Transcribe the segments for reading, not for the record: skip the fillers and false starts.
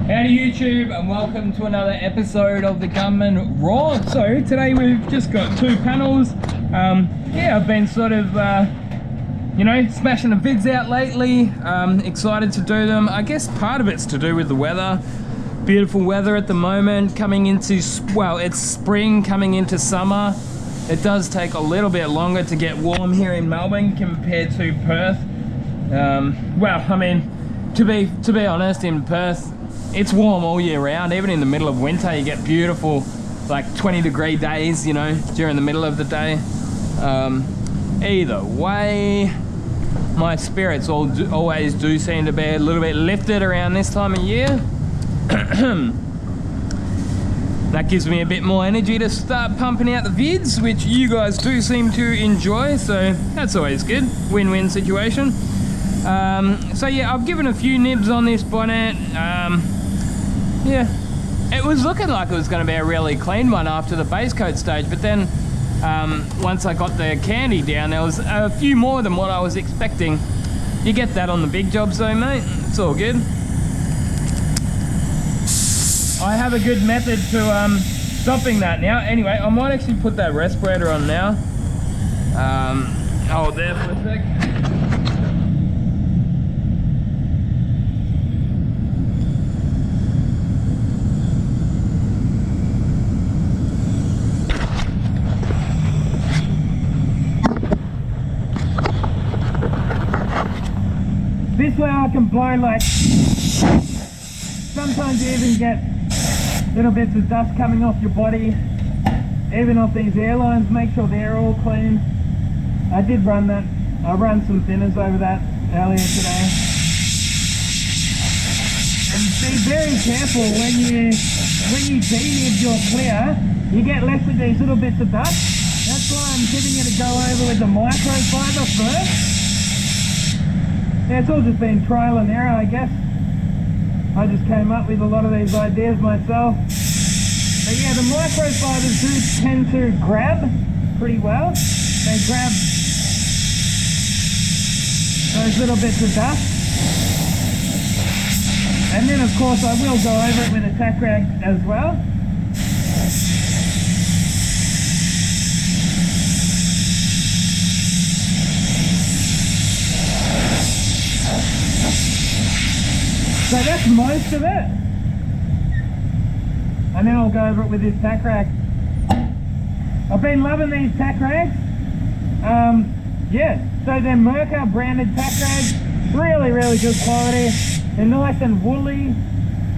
Howdy YouTube, and welcome to another episode of the Gunman Raw. So today we've just got two panels. Yeah, I've been sort of you know, smashing the vids out lately. Excited to do them. I guess part of it's to do with the weather. Beautiful weather at the moment, coming into, well, it's spring coming into summer. It does take a little bit longer to get warm here in Melbourne compared to Perth. Well, I mean, to be honest, in Perth it's warm all year round. Even in the middle of winter you get beautiful like 20-degree days, you know, during the middle of the day. Either way, my spirits always do seem to be a little bit lifted around this time of year. That gives me a bit more energy to start pumping out the vids, which you guys do seem to enjoy, so that's always good. Win-win situation. So yeah, I've given a few nibs on this bonnet. Yeah, it was looking like it was going to be a really clean one after the base coat stage, but then once I got the candy down, there was a few more than what I was expecting. You get that on the big jobs though, mate. It's all good. I have a good method to stopping that now. Anyway, I might actually put that respirator on now. Hold there for a sec. This way I can blow, like, sometimes you even get little bits of dust coming off your body, even off these airlines. Make sure they're all clean. I did run that. I ran some thinners over that earlier today. And be very careful when you denib your clear, you get left with these little bits of dust. That's why I'm giving you to go over with the microfiber first. Yeah, it's all just been trial and error, I guess. I just came up with a lot of these ideas myself. But yeah, the microfibers do tend to grab pretty well. They grab those little bits of dust. And then of course I will go over it with a tack rag as well. So that's most of it. And then I'll go over it with this tack rag. I've been loving these tack rags. Yeah, so they're Merca branded tack rags. Really, really good quality. They're nice and woolly.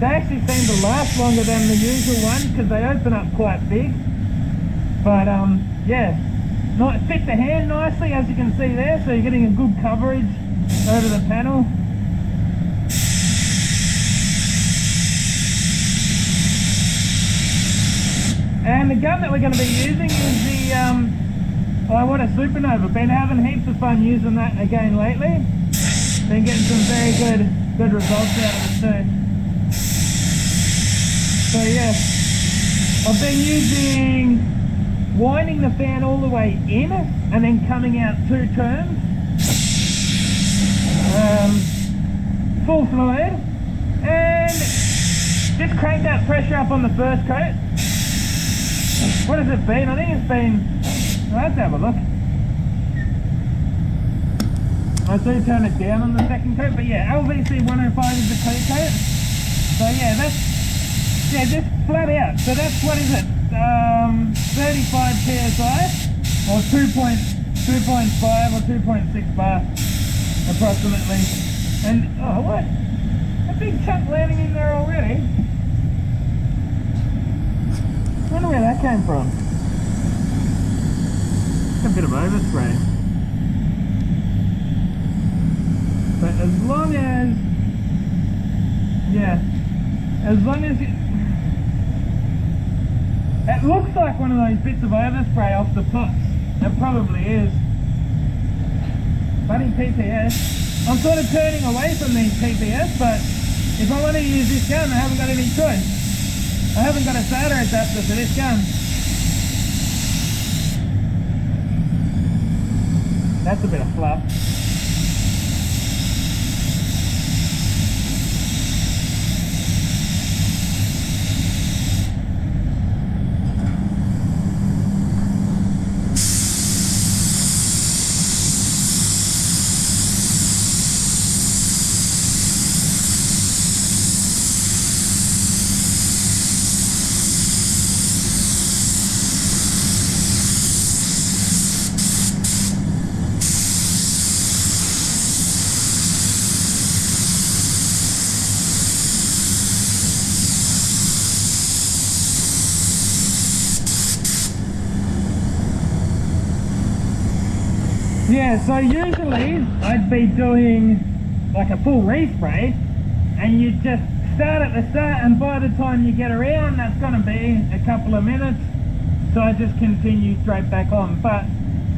They actually seem to last longer than the usual ones because they open up quite big. But yeah, fit the hand nicely, as you can see there. So you're getting a good coverage over the panel. And the gun that we're going to be using is the, oh, what a Supernova. Been having heaps of fun using that again lately. Been getting some very good results out of it too. So yeah, I've been using winding the fan all the way in and then coming out 2 turns. Full fluid. And just crank that pressure up on the first coat. What has it been? I think it's been, well, let's have a look. I do turn it down on the second coat, but yeah, LVC-105 is the clear coat. So yeah, that's, yeah, just flat out. So that's, what is it? 35 PSI or 2.5 or 2.6 bar approximately. And, oh, what? A big chunk landing in there already. I wonder where that came from. A bit of overspray. But as long as, yeah, as long as it looks like one of those bits of overspray off the pots. It probably is. Bloody PPS. I'm sort of turning away from these PPS, but if I want to use this gun, I haven't got any choice. I haven't got a solder adapter for this gun. That's a bit of fluff. Yeah, so usually I'd be doing like a full respray, and you just start at the start, and by the time you get around, that's going to be a couple of minutes. So I just continue straight back on. But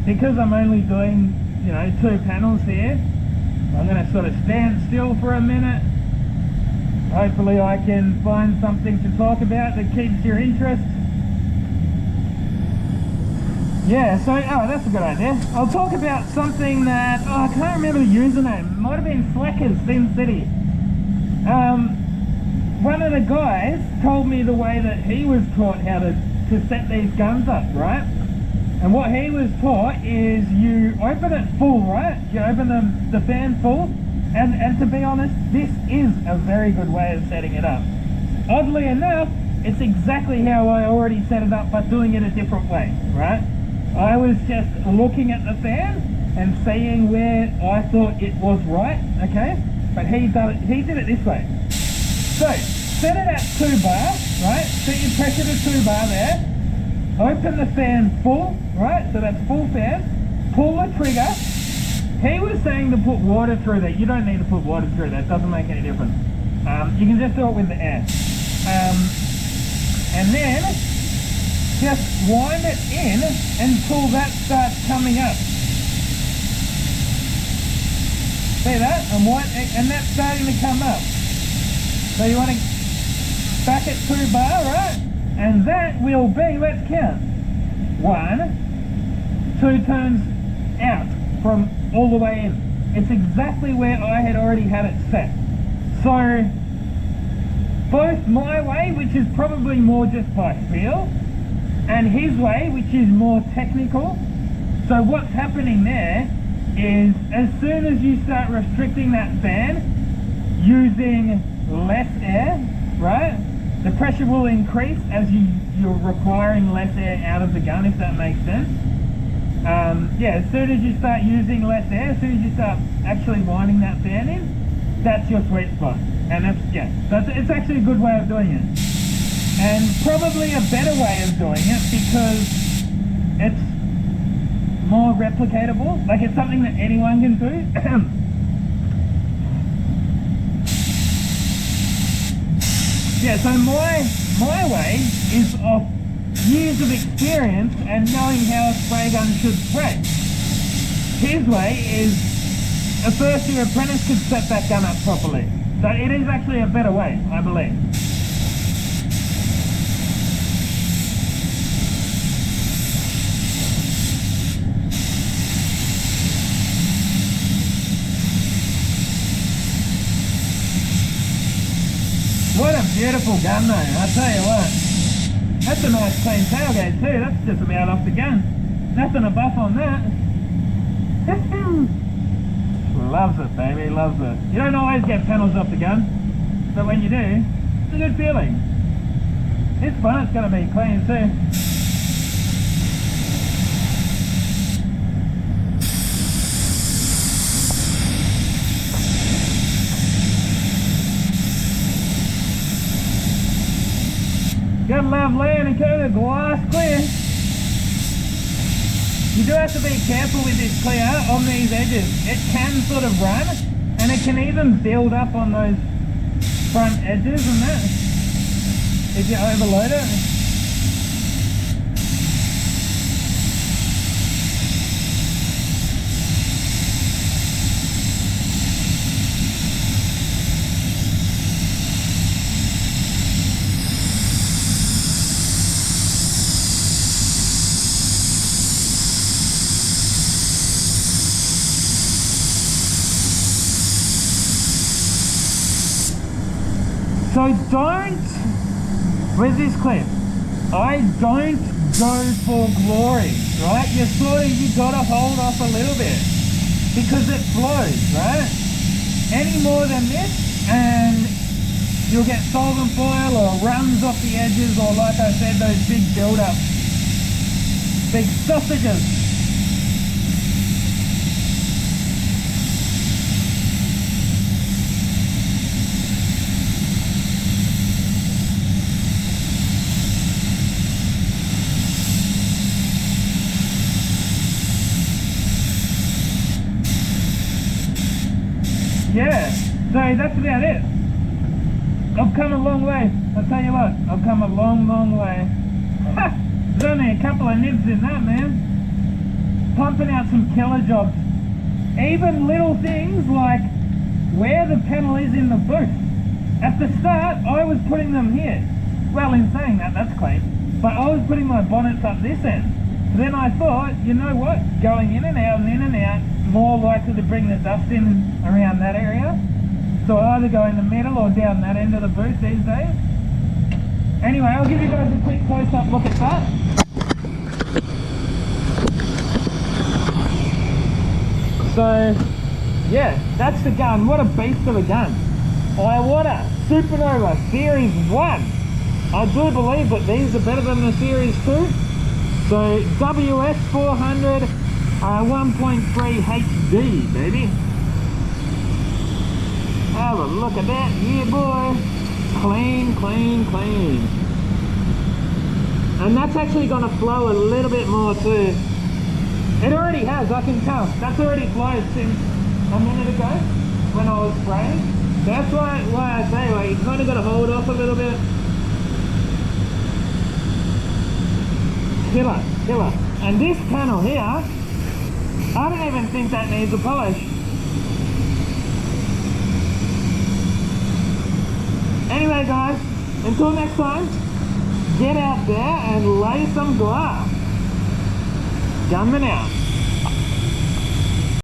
because I'm only doing, you know, 2 panels here, I'm going to sort of stand still for a minute. Hopefully I can find something to talk about that keeps your interest. Yeah, so, oh, that's a good idea. I'll talk about something that, oh, I can't remember the username. It might have been Slackers, Sin City. One of the guys told me the way that he was taught how to set these guns up, right? And what he was taught is you open it full, right? You open the fan full. And to be honest, this is a very good way of setting it up. Oddly enough, it's exactly how I already set it up, but doing it a different way, right? I was just looking at the fan and seeing where I thought it was right, okay? But he did it this way. So, set it at 2 bar, right? Set your pressure to 2 bar there. Open the fan full, right? So that's full fan. Pull the trigger. He was saying to put water through that. You don't need to put water through that. It doesn't make any difference. You can just do it with the air. And then just wind it in until that starts coming up. See that? And that's starting to come up. So you want to back at 2 bar, right? And that will be, let's count. 1, 2 turns out from all the way in. It's exactly where I had already had it set. So both my way, which is probably more just by feel, and his way, which is more technical. So what's happening there is, as soon as you start restricting that fan using less air, right, the pressure will increase as you're requiring less air out of the gun, if that makes sense. Yeah, as soon as you start using less air, as soon as you start actually winding that fan in, that's your sweet spot. And that's, yeah, it's actually a good way of doing it. And probably a better way of doing it because it's more replicatable. Like, it's something that anyone can do. Yeah, so my way is off years of experience and knowing how a spray gun should spray. His way is a first year apprentice could set that gun up properly. So it is actually a better way, I believe. What a beautiful gun though, I tell you what. That's a nice clean tailgate too, that's just about off the gun. Nothing a buff on that. Loves it, baby, loves it. You don't always get panels off the gun, but when you do, it's a good feeling. It's fun, it's going to be clean too. Gotta love laying and coat of glass clear. You do have to be careful with this clear on these edges. It can sort of run, and it can even build up on those front edges and that, if you overload it. So don't, with this clip, I don't go for glory, right? You gotta hold off a little bit because it flows, right? Any more than this and you'll get solvent foil or runs off the edges, or like I said, those big build-ups, big sausages. yeah, so that's about it. I've come a long way. I'll tell you what, I've come a long, long way. Ha! There's only a couple of nibs in that, man. Pumping out some killer jobs. Even little things like where the panel is in the booth. At the start, I was putting them here. Well, in saying that, that's clean. But I was putting my bonnets up this end. Then I thought, you know what? Going in and out, more likely to bring the dust in around that area. So I either go in the middle or down that end of the booth these days. Anyway, I'll give you guys a quick close-up look at that. So, yeah, that's the gun. What a beast of a gun. Iwata Supernova Series 1. I do believe that these are better than the Series 2. So, WS 400 1.3 HD, baby. Have a look at that, yeah boy. Clean, clean, clean. And that's actually going to flow a little bit more too. It already has, I can tell. That's already flowed since a minute ago when I was spraying. That's why I say, like, you kind of got to hold off a little bit. Killer, killer. And this panel here, I don't even think that needs a polish. Anyway guys, until next time, get out there and lay some glass. Gunman out.